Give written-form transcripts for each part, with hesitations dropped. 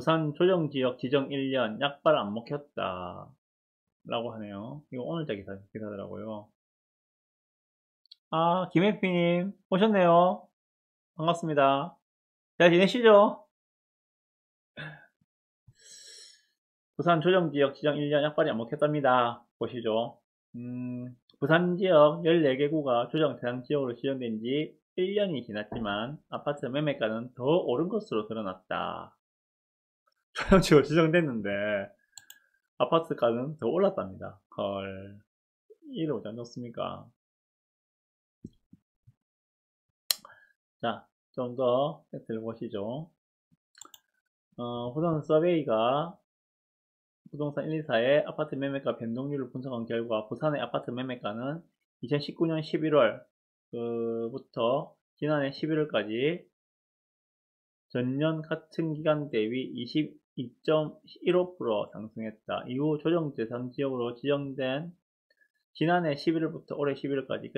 부산 조정지역 지정 1년 약발 안 먹혔다 라고 하네요. 이거 오늘자 기사더라고요. 아, 김혜피님 오셨네요. 반갑습니다. 잘 지내시죠? 부산 조정지역 지정 1년 약발이 안 먹혔답니다. 보시죠. 부산 지역 14개구가 조정 대상 지역으로 지정된 지 1년이 지났지만 아파트 매매가는 더 오른 것으로 드러났다. 조정지역으로 지정됐는데 아파트가는 더 올랐답니다. 헐, 이를 어찌 안 좋습니까? 자, 좀 더 팩트를 보시죠. 부동산 서베이가 부동산 124의 아파트 매매가 변동률을 분석한 결과 부산의 아파트 매매가는 2019년 11월부터 지난해 11월까지 전년 같은 기간 대비 22.15% 상승했다. 이후 조정 대상 지역으로 지정된 지난해 11월부터 올해 11월까지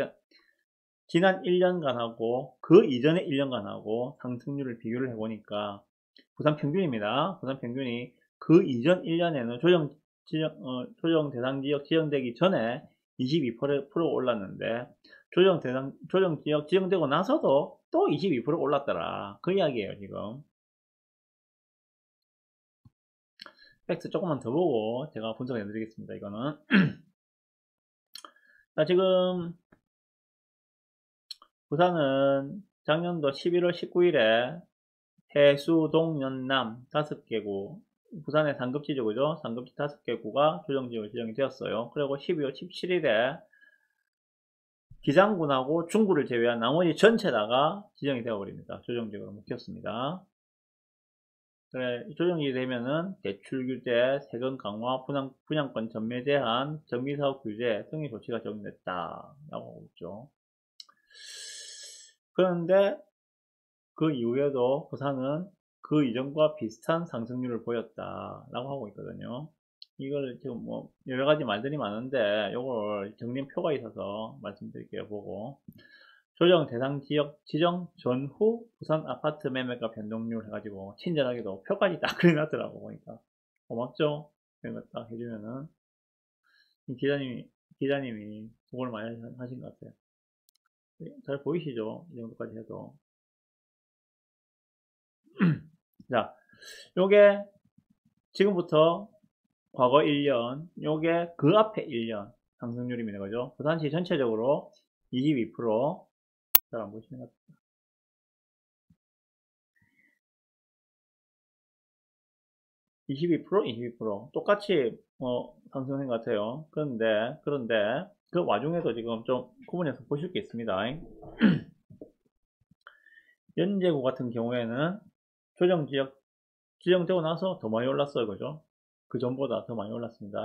지난 1년간하고 그 이전의 1년간하고 상승률을 비교를 해보니까 부산 평균입니다. 부산 평균이 그 이전 1년에는 조정 대상 지역 지정되기 전에 22% 올랐는데 조정 지역 지정되고 나서도 또 22% 올랐더라. 그 이야기예요, 지금. 팩트 조금만 더 보고 제가 분석해 드리겠습니다. 이거는. 자, 지금 부산은 작년도 11월 19일에 해수, 동, 연남 5개구 부산의 상급지죠, 그죠? 상급지 5개구가 조정지역으로 지정이 되었어요. 그리고 12월 17일에 기장군하고 중구를 제외한 나머지 전체다가 지정이 되어버립니다. 조정지역으로 묶였습니다. 그래, 조정이 되면은 대출 규제, 세금 강화, 분양권 전매 제한, 정비사업 규제 등의 조치가 적용됐다 라고 하고 있죠. 그런데 그 이후에도 부산은 그 이전과 비슷한 상승률을 보였다 라고 하고 있거든요. 이걸 지금 뭐 여러 가지 말들이 많은데 이걸 정리표가 있어서 말씀드릴게요. 보고 조정 대상 지역 지정 전후 부산 아파트 매매가 변동률 해가지고 친절하게도 표까지 딱 그려놨더라고. 보니까 고맙죠. 이런 거 딱 해주면은 이 기자님이 수고를 많이 하신 것 같아요. 잘 보이시죠? 이 정도까지 해도. 자, 요게 지금부터 과거 1년, 요게 그 앞에 1년 상승률입니다. 그죠? 부산시 전체적으로 22%. 잘 안 보시는 것 같아요. 22%? 똑같이 상승한 것 같아요. 그런데 그 와중에도 지금 좀 구분해서 보실 게 있습니다. 연제구 같은 경우에는 조정지역 지정되고 나서 더 많이 올랐어요. 그죠? 그 전보다 더 많이 올랐습니다.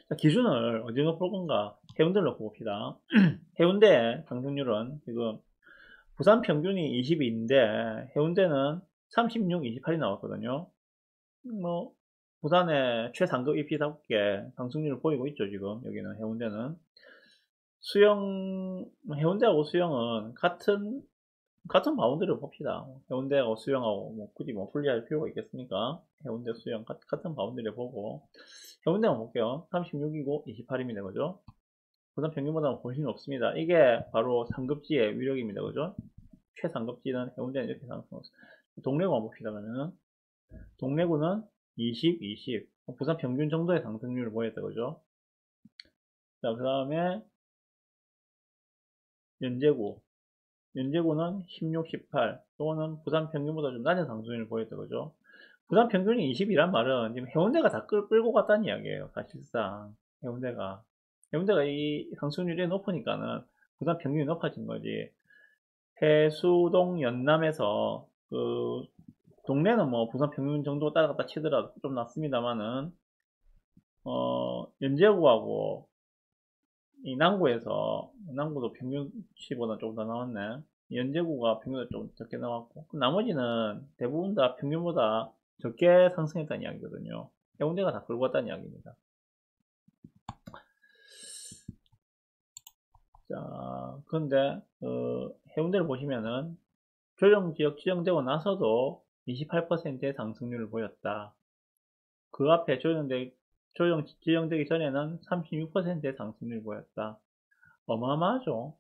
자, 기준을 어디로 볼 건가? 해운대를 놓고 봅시다. 해운대 상승률은 지금 부산 평균이 22인데 해운대는 36, 28이 나왔거든요. 뭐 부산의 최상급 입지답게 상승률을 보이고 있죠. 지금 여기는 해운대는 해운대하고 수영은 같은 바운드를 봅시다. 해운대하고 수영하고 뭐 굳이 뭐 분리할 필요가 있겠습니까? 해운대 수영 같은 바운드를 보고 해운대만 볼게요. 36이고 28입니다. 그죠? 부산 평균보다는 훨씬 높습니다. 이게 바로 상급지의 위력입니다. 그죠? 최상급지는 해운대는 이렇게 상승했어요. 동래구만 봅시다. 그러면은 동래구는 20, 20 부산 평균 정도의 상승률을 보였다. 그죠? 자, 그 다음에 연제구는 16, 18 요거는 부산 평균보다 좀 낮은 상승률을 보였다. 그죠? 부산 평균이 20이란 말은 지금 해운대가 다 끌고 갔다는 이야기예요. 사실상 해운대가 이 상승률이 높으니까는 부산 평균이 높아진 거지. 해수동 연남에서 그 동네는 뭐 부산 평균 정도 따라갔다 치더라도 좀 낮습니다만은 연제구하고 이 남구도 평균치보다 조금 더 나왔네. 연제구가 평균보다 좀 적게 나왔고 나머지는 대부분 다 평균보다 적게 상승했다는 이야기거든요. 해운대가 다 끌고 갔다는 이야기입니다. 자, 그런데 해운대를 보시면은 조정지역 지정되고 나서도 28%의 상승률을 보였다. 그 앞에 지정되기 전에는 36%의 상승률을 보였다. 어마어마하죠.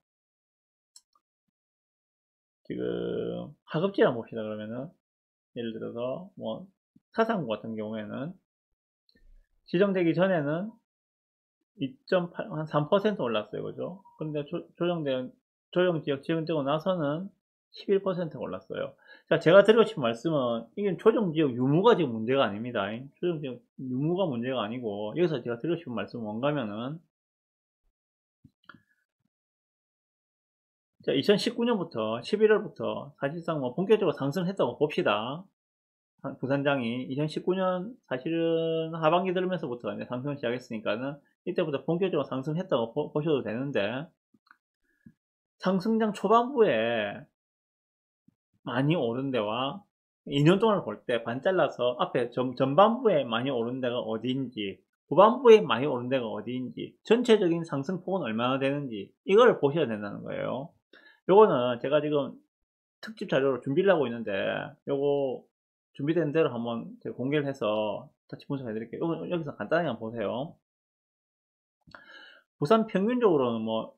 지금 하급지 한번 봅시다. 그러면은 예를 들어서 뭐 사상구 같은 경우에는 지정되기 전에는 2.8, 한 3% 올랐어요. 그죠? 근데 조정지역 지정되고 나서는 11% 올랐어요. 자, 제가 드리고 싶은 말씀은, 이게 조정지역 유무가 지금 문제가 아닙니다. 조정지역 유무가 문제가 아니고, 여기서 제가 드리고 싶은 말씀은 뭔가면은, 자, 2019년부터 11월부터 사실상 뭐 본격적으로 상승했다고 봅시다. 부산장이 2019년 사실은 하반기 들으면서부터 이제 상승을 시작했으니까는 이때부터 본격적으로 상승했다고 보셔도 되는데, 상승장 초반부에 많이 오른 데와 2년 동안을 볼 때 반 잘라서 앞에 전반부에 많이 오른 데가 어디인지, 후반부에 많이 오른 데가 어디인지, 전체적인 상승폭은 얼마나 되는지 이걸 보셔야 된다는 거예요. 요거는 제가 지금 특집 자료로 준비를 하고 있는데, 요거 준비된 대로 한번 제가 공개를 해서 같이 분석해 드릴게요. 여기서 간단하게 한번 보세요. 부산 평균적으로는 뭐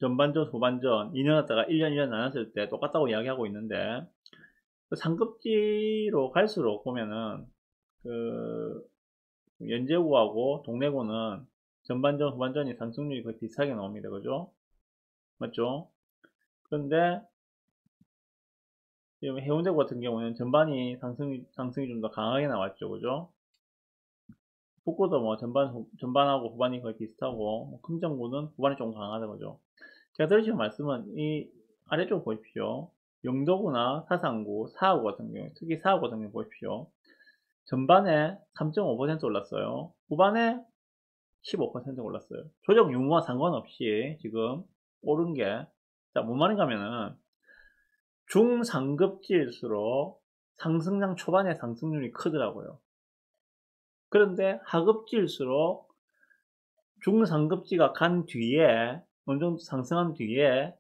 전반전, 후반전 2년 했다가 1년 나눴을 때 똑같다고 이야기하고 있는데, 그 상급지로 갈수록 보면은 그 연제구하고 동래구는 전반전, 후반전이 상승률이 거의 비슷하게 나옵니다. 그죠? 맞죠? 그런데 지금 해운대구 같은 경우는 전반이 상승이 좀 더 강하게 나왔죠. 그죠? 북구도 뭐 전반하고 후반이 거의 비슷하고, 뭐 금정구는 후반이 좀 강하다. 그죠? 제가 드리신 말씀은 이 아래쪽 보십시오. 영도구나 사상구, 사하구 같은 경우, 특히 사하구 같은 경우 보십시오. 전반에 3.5% 올랐어요. 후반에 15% 올랐어요. 조정 유무와 상관없이 지금 오른 게, 자, 뭔 말인가 하면은, 중상급지일수록 상승장 초반에 상승률이 크더라고요. 그런데 하급지일수록 중상급지가 간 뒤에, 어느 정도 상승한 뒤에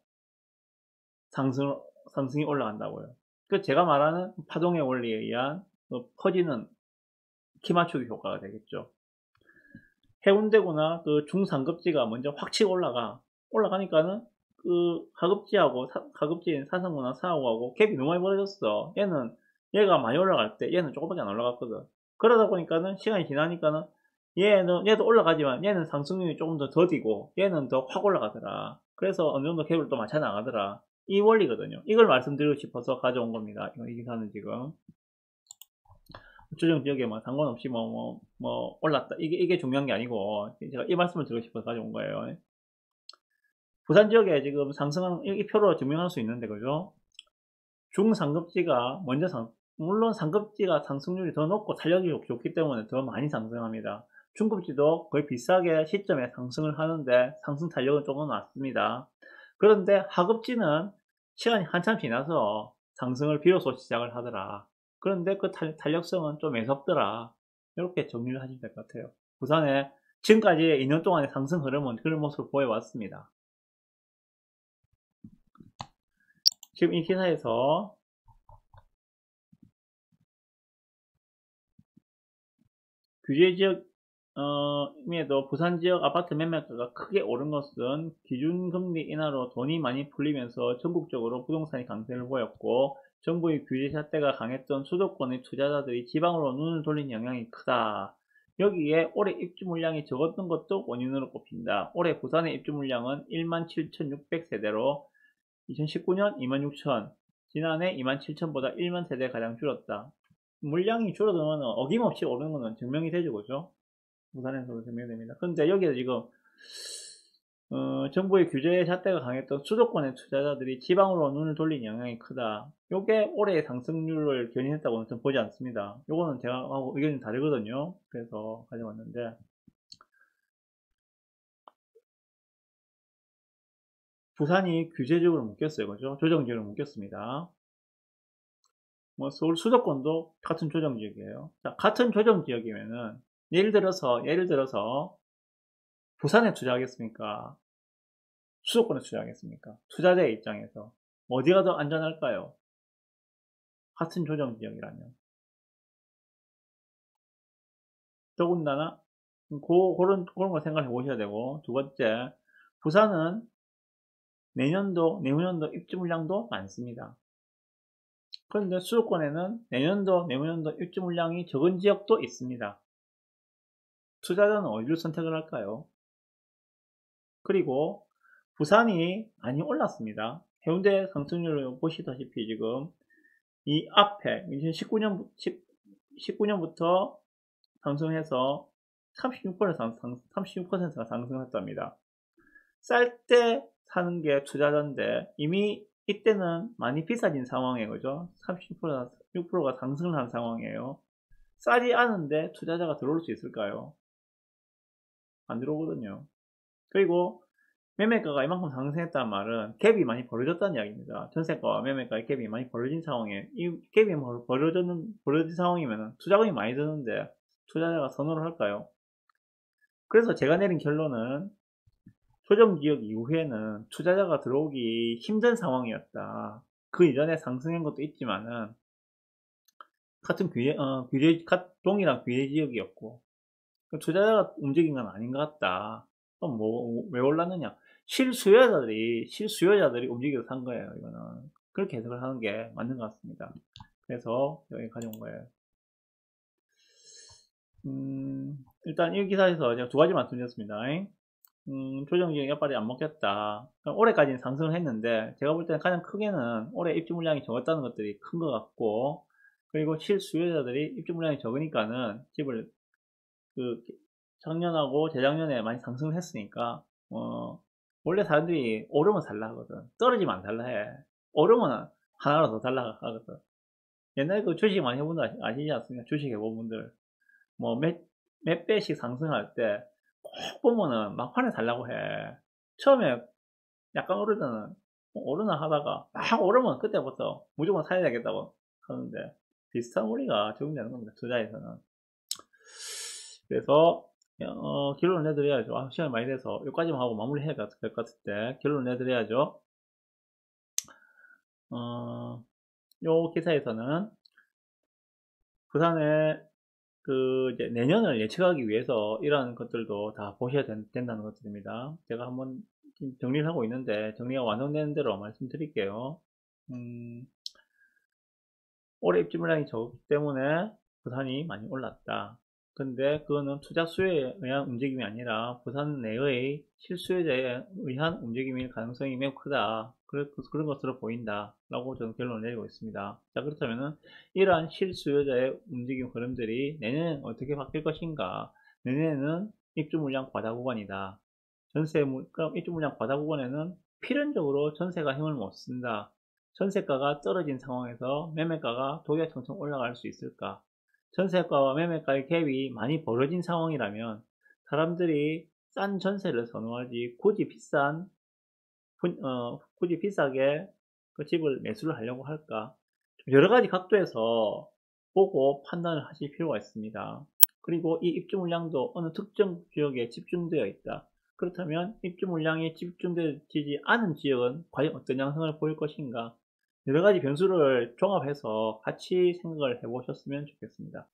상승이 올라간다고요. 그 제가 말하는 파동의 원리에 의한 퍼지는 키 맞추기 효과가 되겠죠. 해운대구나 그 중상급지가 먼저 확 치고 올라가니까는 그 하급지인 사상구나 사하구하고 갭이 너무 많이 벌어졌어. 얘가 많이 올라갈 때 얘는 조금밖에 안 올라갔거든. 그러다 보니까는 시간이 지나니까는 얘도 올라가지만 얘는 상승률이 조금 더 더디고 얘는 더 확 올라가더라. 그래서 어느 정도 갭을 또 맞춰 나가더라. 이 원리거든요. 이걸 말씀드리고 싶어서 가져온 겁니다. 이 기사는 지금. 조정 지역에 뭐 상관없이 올랐다. 이게 중요한 게 아니고, 제가 이 말씀을 드리고 싶어서 가져온 거예요. 부산 지역에 지금 상승한, 이 표로 증명할 수 있는데, 그죠? 중상급지가 물론 상급지가 상승률이 더 높고 탄력이 좋기 때문에 더 많이 상승합니다. 중급지도 거의 비슷하게 시점에 상승을 하는데 상승 탄력은 조금 낮습니다. 그런데 하급지는 시간이 한참 지나서 상승을 비로소 시작을 하더라. 그런데 그 탄력성은 좀 매섭더라. 이렇게 정리를 하시면 될 것 같아요. 부산에 지금까지 2년 동안의 상승 흐름은 그런 모습을 보여왔습니다. 지금 이 기사에서 규제 지역임에도 부산 지역 아파트 매매가가 크게 오른 것은 기준금리 인하로 돈이 많이 풀리면서 전국적으로 부동산이 강세를 보였고, 정부의 규제 잣대가 강했던 수도권의 투자자들이 지방으로 눈을 돌린 영향이 크다. 여기에 올해 입주 물량이 적었던 것도 원인으로 꼽힌다. 올해 부산의 입주 물량은 17,600세대로 2019년 26,000, 지난해 27,000보다 1만 세대 가량 줄었다. 물량이 줄어들면 어김없이 오르는 것은 증명이 되죠, 그죠? 부산에서도 증명이 됩니다. 근데 여기에 지금 정부의 규제 잣대가 강했던 수도권의 투자자들이 지방으로 눈을 돌린 영향이 크다. 요게 올해의 상승률을 견인했다고는 좀 보지 않습니다. 요거는 제가 하고 의견이 다르거든요. 그래서 가져왔는데, 부산이 규제적으로 묶였어요, 그죠? 조정지역으로 묶였습니다. 뭐 서울 수도권도 같은 조정지역이에요. 자, 같은 조정지역이면은 예를 들어서 부산에 투자하겠습니까? 수도권에 투자하겠습니까? 투자자의 입장에서 어디가 더 안전할까요? 같은 조정 지역이라면. 더군다나 그런 거 생각해 보셔야 되고, 두 번째, 부산은 내년도, 내후년도 입주 물량도 많습니다. 그런데 수도권에는 내년도, 내후년도 입주 물량이 적은 지역도 있습니다. 투자자는 어디를 선택을 할까요? 그리고 부산이 많이 올랐습니다. 해운대 상승률을 보시다시피 지금 이 앞에 2019년부터 상승해서 36%가 상승했답니다. 쌀 때 사는 게 투자자인데 이미 이때는 많이 비싸진 상황이에요. 그죠? 36%가 상승을 한 상황이에요. 싸지 않은데 투자자가 들어올 수 있을까요? 안 들어오거든요. 그리고 매매가가 이만큼 상승했다는 말은 갭이 많이 벌어졌다는 이야기입니다. 전세가와 매매가의 갭이 많이 벌어진 상황에, 이 갭이 벌어진 상황이면 투자금이 많이 드는데 투자자가 선호를 할까요? 그래서 제가 내린 결론은 조정지역 이후에는 투자자가 들어오기 힘든 상황이었다. 그 이전에 상승한 것도 있지만은 같은 동일한 규제 지역이었고 투자자가 움직인 건 아닌 것 같다. 그럼 왜 올랐느냐? 실수요자들이 움직여서 산 거예요, 이거는. 그렇게 해석을 하는 게 맞는 것 같습니다. 그래서 여기 가져온 거예요. 일단 이 기사에서 제가 두 가지 말씀드렸습니다. 조정지역이 앞발이 안 먹겠다. 올해까지는 상승을 했는데, 제가 볼 때는 가장 크게는 올해 입주 물량이 적었다는 것들이 큰 것 같고, 그리고 실수요자들이 입주 물량이 적으니까는 집을, 작년하고 재작년에 많이 상승을 했으니까, 원래 사람들이 오르면 살라 하거든. 떨어지면 안 살라 해. 오르면 하나라도 더 살라 하거든. 옛날에 그 주식 많이 해본 분 아시지 않습니까? 주식 해본 분들. 뭐 몇 배씩 상승할 때 꼭 보면은 막판에 살라고 해. 처음에 약간 오르나 하다가 막 오르면 그때부터 무조건 사야 되겠다고 하는데 비슷한 원리가 적용되는 겁니다. 투자에서는. 그래서 결론을 내드려야죠. 시간이 많이 돼서 여기까지만 하고 마무리해야 될 것 같을 때 결론을 내드려야죠. 요 기사에서는 부산의 이제 내년을 예측하기 위해서 이러한 것들도 다 보셔야 된다는 것들입니다. 제가 한번 정리를 하고 있는데 정리가 완성되는 대로 말씀드릴게요. 올해 입주 물량이 적기 때문에 부산이 많이 올랐다. 근데 그거는 투자 수요에 의한 움직임이 아니라 부산 내의 실수요자에 의한 움직임일 가능성이 매우 크다. 그런 것으로 보인다. 라고 저는 결론을 내리고 있습니다. 자, 그렇다면은 이러한 실수요자의 움직임 흐름들이 내년엔 어떻게 바뀔 것인가? 내년에는 입주 물량 과다 구간이다. 그럼 입주 물량 과다 구간에는 필연적으로 전세가 힘을 못 쓴다. 전세가가 떨어진 상황에서 매매가가 도기화청청 올라갈 수 있을까? 전세가와 매매가의 갭이 많이 벌어진 상황이라면 사람들이 싼 전세를 선호하지 굳이 비싸게 그 집을 매수를 하려고 할까? 여러 가지 각도에서 보고 판단을 하실 필요가 있습니다. 그리고 이 입주 물량도 어느 특정 지역에 집중되어 있다. 그렇다면 입주 물량이 집중되지 않은 지역은 과연 어떤 양상을 보일 것인가? 여러 가지 변수를 종합해서 같이 생각을 해보셨으면 좋겠습니다.